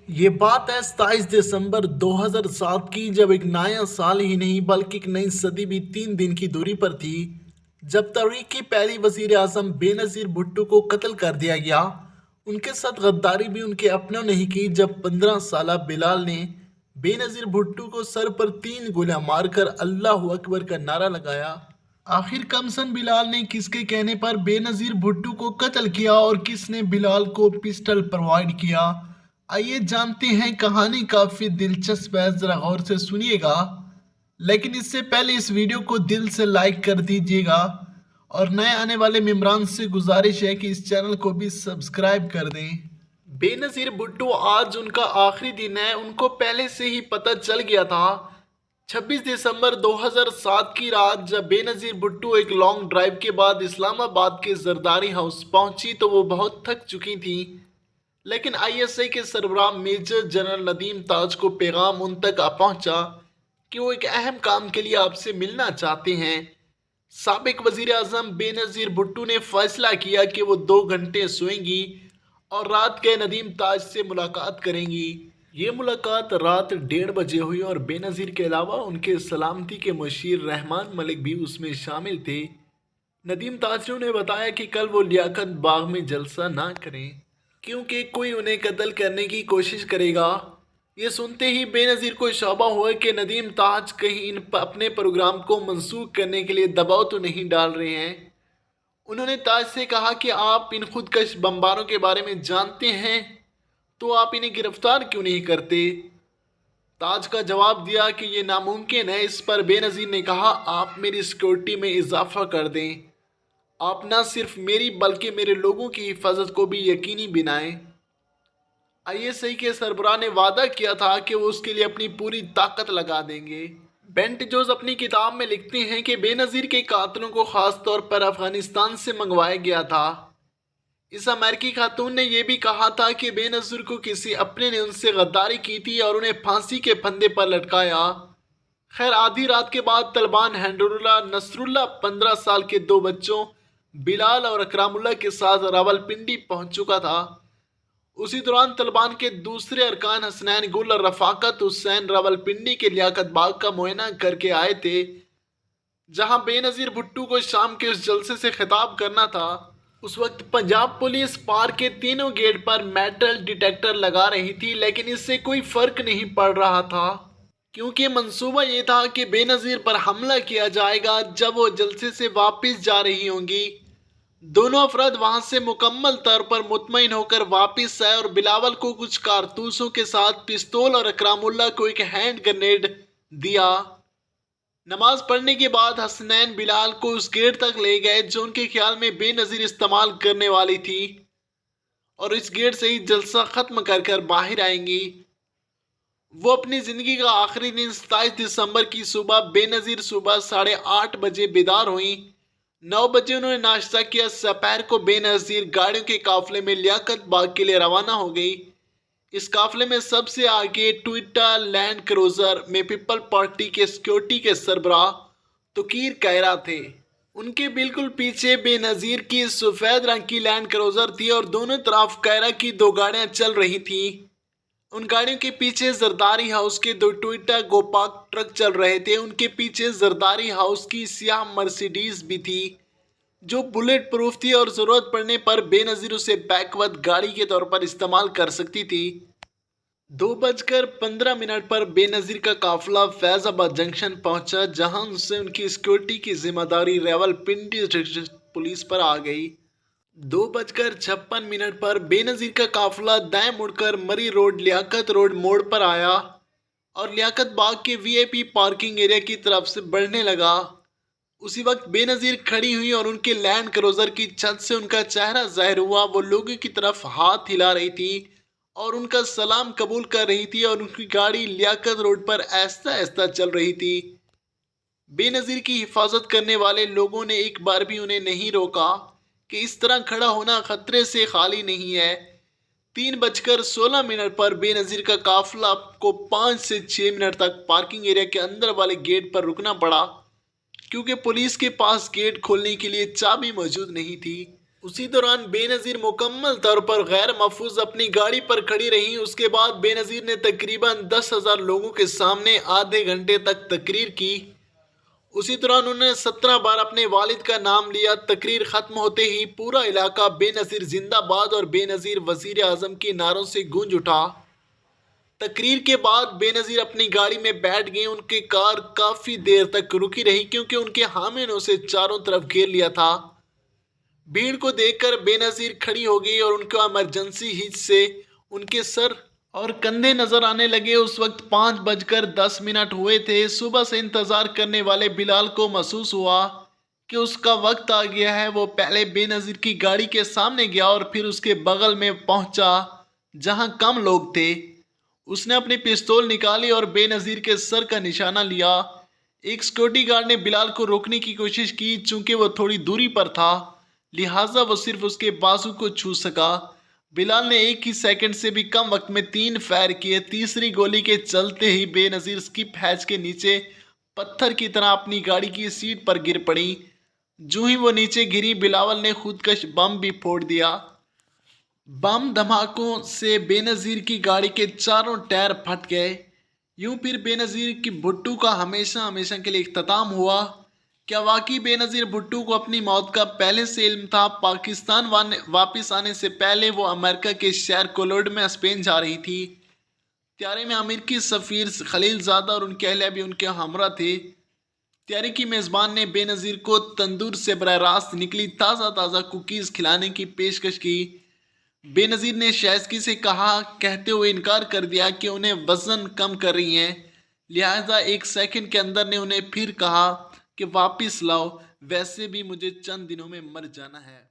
یہ بات ہے 27 دسمبر 2007 کی، جب ایک نیا سال ہی نہیں بلکہ ایک نئی صدی بھی 3 دن کی دوری پر تھی، جب تحریک کی پہلی وزیر اعظم بے نظیر بھٹو کو قتل کر دیا گیا۔ ان کے ساتھ غداری بھی ان کے اپنوں نے ہی کی، جب 15 سالہ بلال نے بے نظیر بھٹو کو سر پر 3 گولیاں مار کر اللہ اکبر کا نعرہ لگایا۔ آخر کمسن بلال نے کس کے کہنے پر بے نظیر بھٹو کو قتل کیا اور کس نے بلال کو پسٹل پرووائڈ کیا؟ آئیے جانتے ہیں، کہانی کافی دلچسپ ہے، ذرا غور سے سنیے گا۔ لیکن اس سے پہلے اس ویڈیو کو دل سے لائک کر دیجیے گا اور نئے آنے والے ممبران سے گزارش ہے کہ اس چینل کو بھی سبسکرائب کر دیں۔ بے نظیر بھٹو آج ان کا آخری دن ہے۔ ان کو پہلے سے ہی پتہ چل گیا تھا۔ 26 دسمبر 2007 کی رات جب بے نظیر بھٹو ایک لانگ ڈرائیو کے بعد اسلام آباد کے زرداری ہاؤس پہنچی تو وہ بہت تھک چکی تھیں، لیکن آئی ایس آئی کے سربراہ میجر جنرل ندیم تاج کو پیغام ان تک پہنچا کہ وہ ایک اہم کام کے لیے آپ سے ملنا چاہتے ہیں۔ سابق وزیر اعظم بے نظیر بھٹو نے فیصلہ کیا کہ وہ 2 گھنٹے سوئیں گی اور رات کے ندیم تاج سے ملاقات کریں گی۔ یہ ملاقات رات 1:30 بجے ہوئی اور بے نظیر کے علاوہ ان کے سلامتی کے مشیر رحمان ملک بھی اس میں شامل تھے۔ ندیم تاج نے انہیں بتایا کہ کل وہ لیاقت باغ میں جلسہ نہ کریں کیونکہ کوئی انہیں قتل کرنے کی کوشش کرے گا۔ یہ سنتے ہی بے نظیر کو شبہ ہوا کہ ندیم تاج کہیں اپنے پروگرام کو منسوخ کرنے کے لیے دباؤ تو نہیں ڈال رہے ہیں۔ انہوں نے تاج سے کہا کہ آپ ان خودکش بمباروں کے بارے میں جانتے ہیں تو آپ انہیں گرفتار کیوں نہیں کرتے؟ تاج کا جواب دیا کہ یہ ناممکن ہے۔ اس پر بے نظیر نے کہا، آپ میری سیکورٹی میں اضافہ کر دیں۔ آپ نہ صرف میری بلکہ میرے لوگوں کی حفاظت کو بھی یقینی بنائیں۔ آئی ایس آئی کے سربراہ نے وعدہ کیا تھا کہ وہ اس کے لیے اپنی پوری طاقت لگا دیں گے۔ بینٹ جوز اپنی کتاب میں لکھتے ہیں کہ بے نظیر کے قاتلوں کو خاص طور پر افغانستان سے منگوایا گیا تھا۔ اس امریکی خاتون نے یہ بھی کہا تھا کہ بے نظیر کو کسی اپنے نے ان سے غداری کی تھی اور انہیں پھانسی کے پھندے پر لٹکایا۔ خیر، آدھی رات کے بعد طالبان ہینڈرولہ نصر اللہ 15 سال کے 2 بچوں بلال اور اکرام اللہ کے ساتھ راولپنڈی پہنچ چکا تھا۔ اسی دوران طالبان کے دوسرے ارکان حسنین گل اور رفاقت حسین راولپنڈی کے لیاقت باغ کا معائنہ کر کے آئے تھے، جہاں بے نظیر بھٹو کو شام کے اس جلسے سے خطاب کرنا تھا۔ اس وقت پنجاب پولیس پارک کے تینوں گیٹ پر میٹل ڈیٹیکٹر لگا رہی تھی، لیکن اس سے کوئی فرق نہیں پڑ رہا تھا کیونکہ منصوبہ یہ تھا کہ بے نظیر پر حملہ کیا جائے گا جب وہ جلسے سے واپس جا رہی ہوں گی۔ دونوں افراد وہاں سے مکمل طور پر مطمئن ہو کر واپس آئے اور بلاول کو کچھ کارتوسوں کے ساتھ پستول اور اکرام اللہ کو ایک ہینڈ گرنیڈ دیا۔ نماز پڑھنے کے بعد حسنین بلال کو اس گیٹ تک لے گئے جو ان کے خیال میں بے نظیر استعمال کرنے والی تھی، اور اس گیٹ سے ہی جلسہ ختم کر کر باہر آئیں گی۔ وہ اپنی زندگی کا آخری دن 27 دسمبر کی صبح بے نظیر صبح 8:30 بجے بیدار ہوئیں۔ 9 بجے انہوں نے ناشتہ کیا۔ سپہر کو بے نظیر گاڑیوں کے قافلے میں لیاقت باغ کے لیے روانہ ہو گئی۔ اس قافلے میں سب سے آگے ٹویوٹا لینڈ کروزر میں پیپل پارٹی کے سیکورٹی کے سربراہ توقیر کائرہ تھے۔ ان کے بالکل پیچھے بے نظیر کی سفید رنگ کی لینڈ کروزر تھی اور دونوں طرف کائرہ کی 2 گاڑیاں چل رہی تھیں۔ ان گاڑیوں کے پیچھے زرداری ہاؤس کے 2 ٹویوٹا گوپاک ٹرک چل رہے تھے۔ ان کے پیچھے زرداری ہاؤس کی سیاہ مرسیڈیز بھی تھی جو بلیٹ پروف تھی اور ضرورت پڑنے پر بے نظیر اسے بیک وقت گاڑی کے طور پر استعمال کر سکتی تھی۔ 2:15 پر بے نظیر کا قافلہ فیض آباد جنکشن پہنچا، جہاں سے ان کی سیکورٹی کی ذمہ داری راولپنڈی پولیس پر آ گئی۔ 2:56 پر بے نظیر کا قافلہ دائیں مڑ کر مری روڈ لیاقت روڈ موڑ پر آیا اور لیاقت باغ کے وی آئی پی پارکنگ ایریا کی طرف سے بڑھنے لگا۔ اسی وقت بے نظیر کھڑی ہوئی اور ان کے لینڈ کروزر کی چھت سے ان کا چہرہ ظاہر ہوا۔ وہ لوگوں کی طرف ہاتھ ہلا رہی تھی اور ان کا سلام قبول کر رہی تھی اور ان کی گاڑی لیاقت روڈ پر آہستہ آہستہ چل رہی تھی۔ بے نظیر کی حفاظت کرنے والے لوگوں نے ایک بار بھی انہیں نہیں روکا کہ اس طرح کھڑا ہونا خطرے سے خالی نہیں ہے۔ 3:16 پر بے نظیر کا قافلہ کو 5 سے 6 منٹ تک پارکنگ ایریا کے اندر والے گیٹ پر رکنا پڑا کیونکہ پولیس کے پاس گیٹ کھولنے کے لیے چابی موجود نہیں تھی۔ اسی دوران بے نظیر مکمل طور پر غیر محفوظ اپنی گاڑی پر کھڑی رہیں۔ اس کے بعد بے نظیر نے تقریباً 10,000 لوگوں کے سامنے آدھے گھنٹے تک تقریر کی۔ اسی دوران انہوں نے 17 بار اپنے والد کا نام لیا۔ تقریر ختم ہوتے ہی پورا علاقہ بے نظیر زندہ باد اور بے نظیر وزیر اعظم کے نعروں سے گونج اٹھا۔ تقریر کے بعد بے نظیر اپنی گاڑی میں بیٹھ گئے۔ ان کی کار کافی دیر تک رکی رہی کیونکہ ان کے حامیوں نے اسے چاروں طرف گھیر لیا تھا۔ بھیڑ کو دیکھ کر بے نظیر کھڑی ہو گئی اور ان کو ایمرجنسی ہچ سے ان کے سر اور کندھے نظر آنے لگے۔ اس وقت 5:10 ہوئے تھے۔ صبح سے انتظار کرنے والے بلال کو محسوس ہوا کہ اس کا وقت آ گیا ہے۔ وہ پہلے بے نظیر کی گاڑی کے سامنے گیا اور پھر اس کے بغل میں پہنچا جہاں کم لوگ تھے۔ اس نے اپنی پستول نکالی اور بے نظیر کے سر کا نشانہ لیا۔ ایک سیکورٹی گارڈ نے بلال کو روکنے کی کوشش کی۔ چونکہ وہ تھوڑی دوری پر تھا لہٰذا وہ صرف اس کے بازو کو چھو سکا۔ بلال نے ایک ہی سیکنڈ سے بھی کم وقت میں 3 فائر کیے۔ تیسری گولی کے چلتے ہی بے نظیر سکپ ہیچ کے نیچے پتھر کی طرح اپنی گاڑی کی سیٹ پر گر پڑی۔ جو ہی وہ نیچے گری بلاول نے خودکش بم بھی پھوڑ دیا۔ بم دھماکوں سے بے نظیر کی گاڑی کے چاروں ٹائر پھٹ گئے۔ یوں پھر بے نظیر کی بھٹو کا ہمیشہ کے لیے اختتام ہوا۔ کیا واقعی بے نظیر بھٹو کو اپنی موت کا پہلے سے علم تھا؟ پاکستان واپس آنے سے پہلے وہ امریکہ کے شہر کولورڈو میں اسپین جا رہی تھی۔ طیارے میں امریکی سفیر خلیل زادہ اور ان کی اہلیہ بھی ان کے ہمراہ تھے۔ طیارے کی میزبان نے بے نظیر کو تندور سے براہ راست نکلی تازہ کوکیز کھلانے کی پیشکش کی۔ بے نظیر نے شائستگی سے کہتے ہوئے انکار کر دیا کہ انہیں وزن کم کر رہی ہیں، لہذا 1 سیکنڈ کے اندر نے انہیں پھر کہا کہ واپس لاؤ، ویسے بھی مجھے چند دنوں میں مر جانا ہے۔